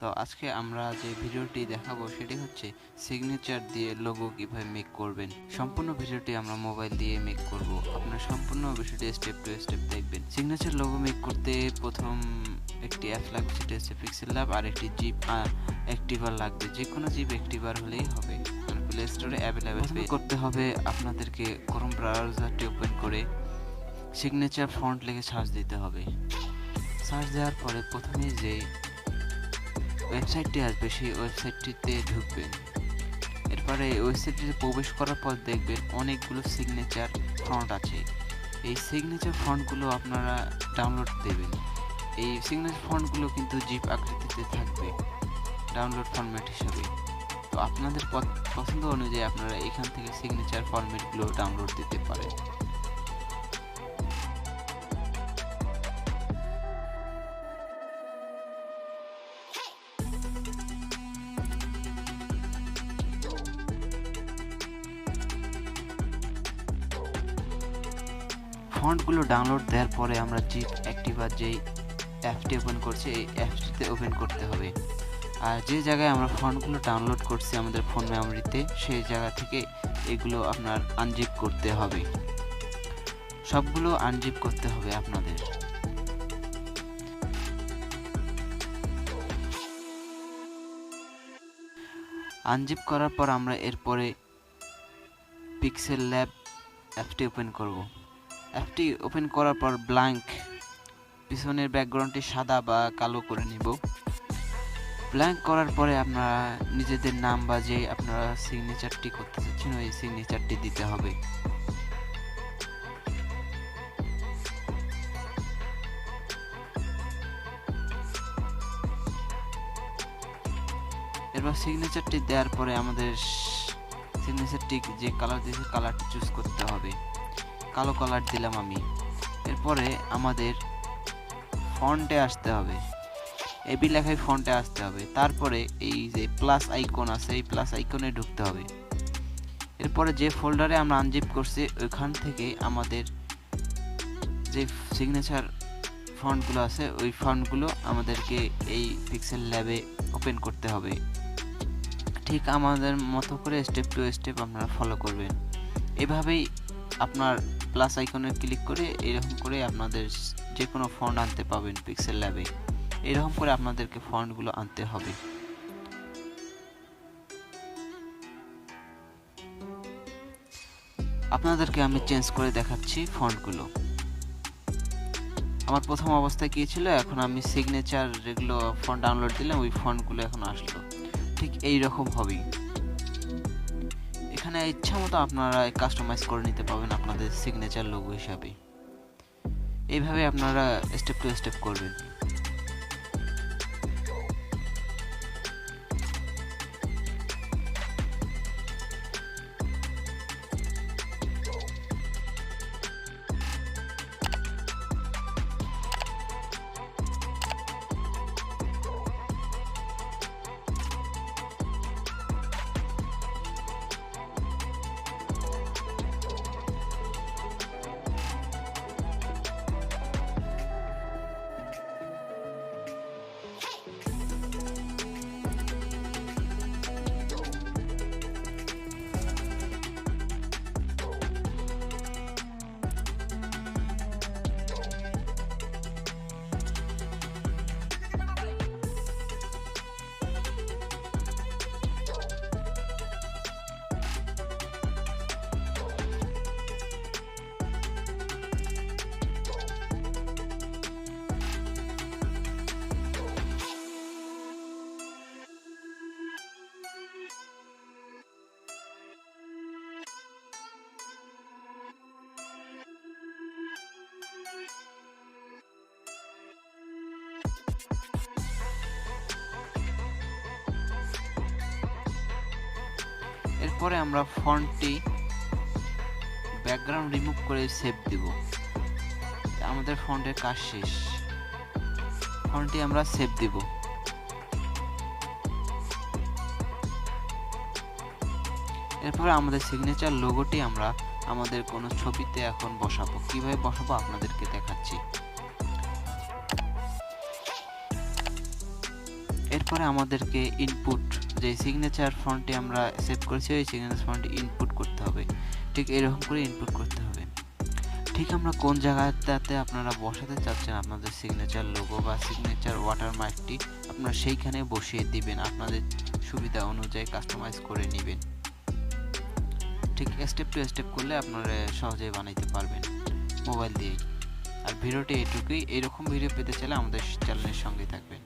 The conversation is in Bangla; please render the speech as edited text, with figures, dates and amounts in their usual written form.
তো আজকে আমরা যে ভিডিওটি দেখাবো সেটি হচ্ছে সিগনেচার দিয়ে লোগো কিভাবে মেক করবেন। সম্পূর্ণ ভিডিওটি আমরা মোবাইল দিয়ে মেক করব। আপনারা সম্পূর্ণ বিষয়টি স্টেপ টু স্টেপ দেখবেন। সিগনেচার লোগো মেক করতে প্রথম একটি অ্যাপ লাগবে, সেটা হচ্ছে পিক্সেল ল্যাব, আর একটি জিপ অ্যাক্টিভার লাগবে। যে কোনো জিপ অ্যাক্টিভার হলেই হবে, প্লে স্টোরে অ্যাভেলেবেল করতে হবে। আপনাদেরকে ক্রোম ব্রাউজারটি ওপেন করে সিগনেচার ফন্ট লিখে সার্চ দিতে হবে। সার্চ দেওয়ার পরে প্রথমে যে ওয়েবসাইটটি আসবে সেই ওয়েবসাইটটিতে ঢুকবেন। এরপরে ওয়েবসাইটটিতে প্রবেশ করার পর দেখবেন অনেকগুলো সিগনেচার ফন্ট আছে। এই সিগনেচার ফন্টগুলো আপনারা ডাউনলোড দেবেন। এই সিগনেচার ফন্টগুলো কিন্তু জিপ আকৃতিতে থাকবে ডাউনলোড ফরম্যাট হিসাবে। তো আপনাদের পছন্দ অনুযায়ী আপনারা এখান থেকে সিগনেচার ফরম্যাটগুলো ডাউনলোড দিতে পারেন। ফন্টগুলো ডাউনলোড দেওয়ার পরে আমরা জিপ অ্যাক্টিভার যেই অ্যাপটি ওপেন করছি এই অ্যাপটিতে ওপেন করতে হবে। আর যে জায়গায় আমরা ফন্টগুলো ডাউনলোড করছি আমাদের ফোন মেমোরিতে, সেই জায়গা থেকে এগুলো আপনার আনজিপ করতে হবে। সবগুলো আনজিপ করতে হবে আপনাদের। আনজিপ করার পর আমরা এরপরে পিক্সেল ল্যাব অ্যাপটি ওপেন করব। অ্যাপটি ওপেন করার পর ব্ল্যাঙ্ক পিছনের ব্যাকগ্রাউন্ডটি সাদা বা কালো করে নিব। ব্ল্যাঙ্ক করার পরে আপনারা নিজেদের নাম বা যে আপনারা সিগনেচারটি করতে চাচ্ছেন ওই সিগনেচারটি দিতে হবে। এরপর সিগনেচারটি দেওয়ার পরে আমাদের সিগনেচারটি যে কালার দিয়েছে কালারটি চুজ করতে হবে। কালো কালার দিলাম আমি। এরপরে আমাদের ফন্টে আসতে হবে, এবি লেখায় ফন্টে আসতে হবে। তারপরে এই যে প্লাস আইকন আছে এই প্লাস আইকনে ঢুকতে হবে। এরপরে যে ফোল্ডারে আমরা আনজিপ করছি ওইখান থেকে আমাদের যে সিগনেচার ফন্টগুলো আছে ওই ফন্টগুলো আমাদেরকে এই পিক্সেল ল্যাবে ওপেন করতে হবে। ঠিক আমাদের মতো করে স্টেপ টু স্টেপ আপনারা ফলো করবেন। এভাবেই আপনার প্লাস আইকনে ক্লিক করে এরকম করে আপনাদের যে কোনো ফন্ট আনতে পাবেন পিক্সেল ল্যাবে। এরকম করে আপনাদেরকে ফন্টগুলো আনতে হবে। আপনাদেরকে আমি চেঞ্জ করে দেখাচ্ছি ফন্টগুলো। আমার প্রথম অবস্থায় কি ছিল, এখন আমি সিগনেচার যেগুলো ফন্ট ডাউনলোড দিলাম ওই ফন্টগুলো এখন আসলো। ঠিক এই রকম হবেই। এখানে ইচ্ছা মতো আপনারা কাস্টমাইজ করে নিতে পারবেন আপনাদের সিগনেচার লোগো হিসাবে। এইভাবে আপনারা স্টেপ টু স্টেপ করবেন। এরপরে আমরা ফন্টটি ব্যাকগ্রাউন্ড রিমুভ করে সেভ দিব। আমাদের ফন্টের কাজ শেষ। ফন্টটি আমরা সেভ দিব। এরপরে আমাদের সিগনেচার লোগোটি আমরা আমাদের কোনো ছবিতে এখন বসাবো। কিভাবে বসাবো আপনাদেরকে দেখাচ্ছি। এরপরে আমাদেরকে ইনপুট যে সিগনেচার ফন্টে আমরা সেভ করেছি ওই সিগনেচার ফন্টে ইনপুট করতে হবে। ঠিক এরকম করে ইনপুট করতে হবে। ঠিক আমরা কোন জায়গাটাতে আপনারা বসাতে চাচ্ছেন আপনাদের সিগনেচার লোগো বা সিগনেচার ওয়াটারমার্কটি আপনারা সেইখানে বসিয়ে দিবেন, আপনাদের সুবিধা অনুযায়ী কাস্টমাইজ করে নেবেন। ঠিক স্টেপ টু স্টেপ করলে আপনারা সহজেই বানাইতে পারবেন মোবাইল দিয়েই। আর ভিডিওটি এটুকুই। এরকম ভিডিও পেতে চাইলে আমাদের চ্যানেলের সঙ্গে থাকবেন।